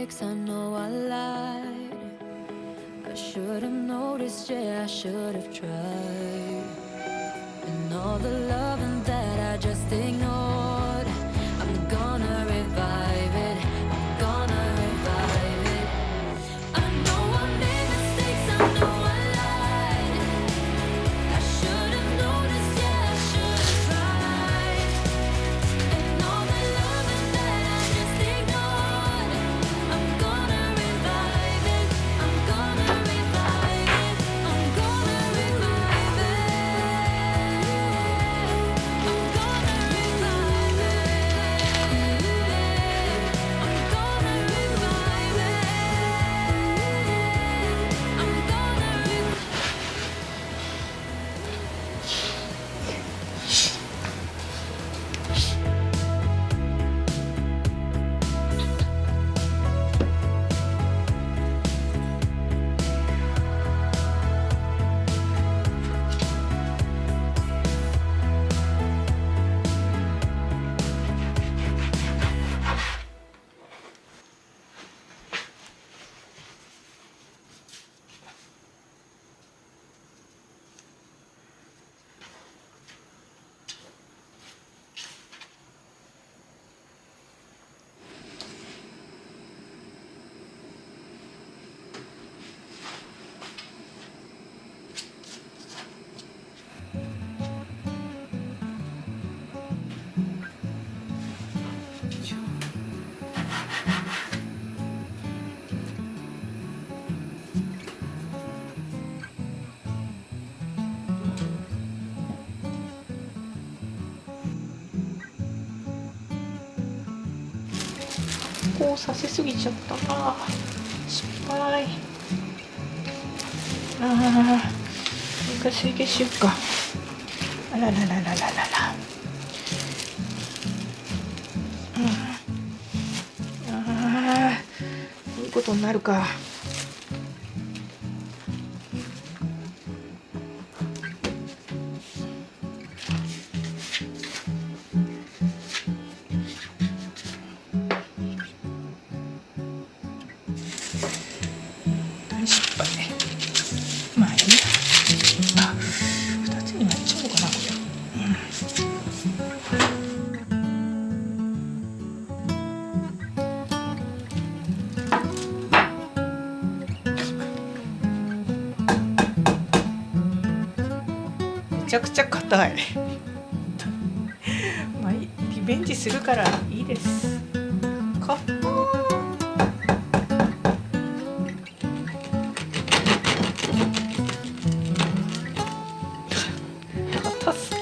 mistakes, I know I lied. I should have noticed, yeah, I should have tried. And all the loving that I just ignored, I'm gonna revive it, I'm gonna revive it. I know I made mistakes, I know I lied. I should have noticed, yeah, I should have tried. And all the loving that I just ignored, I'm gonna revive it, I'm gonna revive it, I'm gonna revive it, I'm gonna revive it, I'm gonna revive it, I'm gonna revive it. こうさせすぎちゃったな。失敗。もう一回水消しよっか。あららららららら。こういうことになるか。失敗。まあいいや。あ、2つに割っちゃおうかなこれ。めちゃくちゃ硬い。まあリベンジするからいいです。硬い。硬すぎ。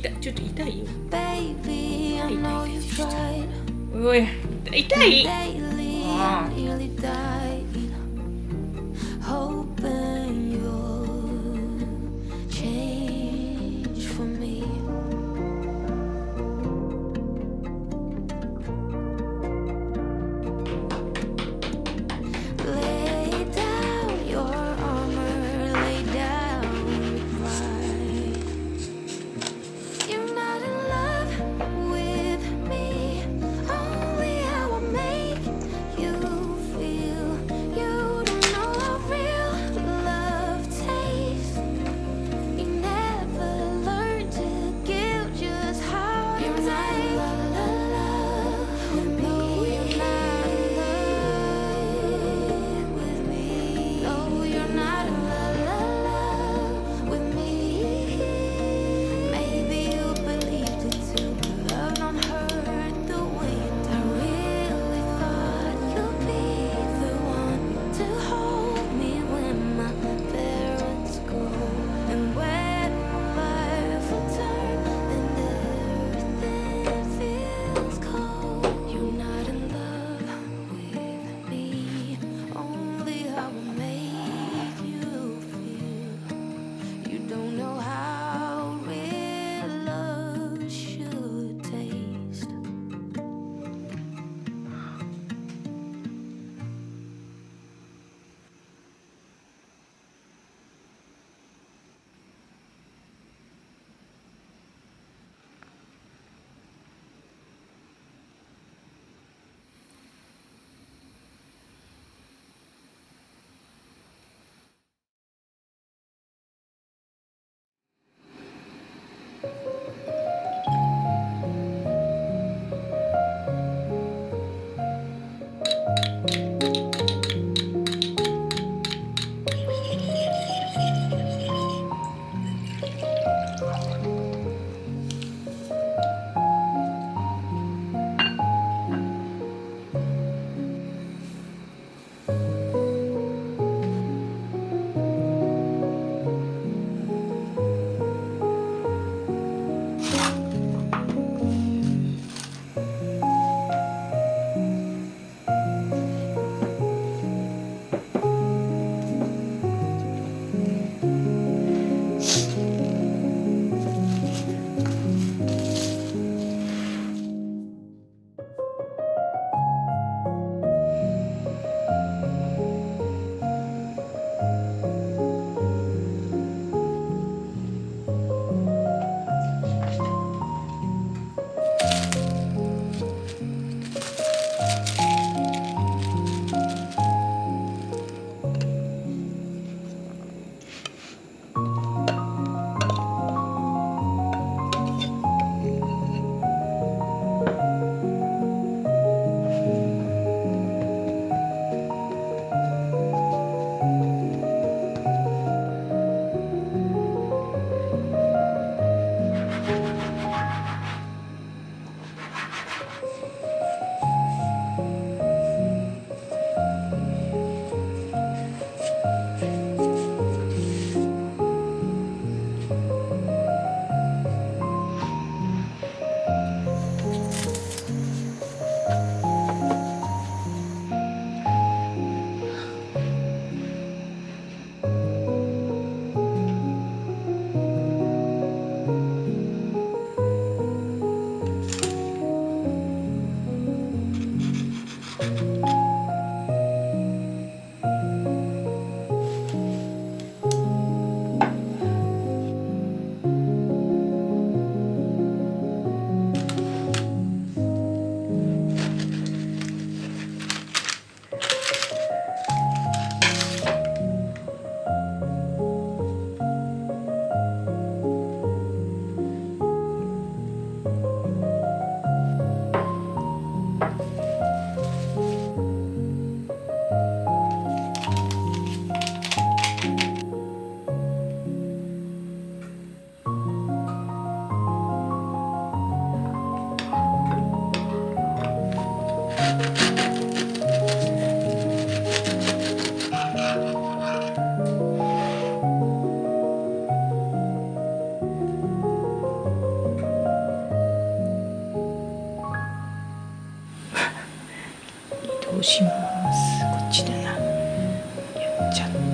ちょっと痛いよ。 Baby, I know you've tried. おい、痛い。 Daily, I nearly died. Hoping you'll change for me. Lay down your armor, lay down your pride. You're not in love with me, only how I make you feel. You don't know how real love します。こっちだな。やっちゃった。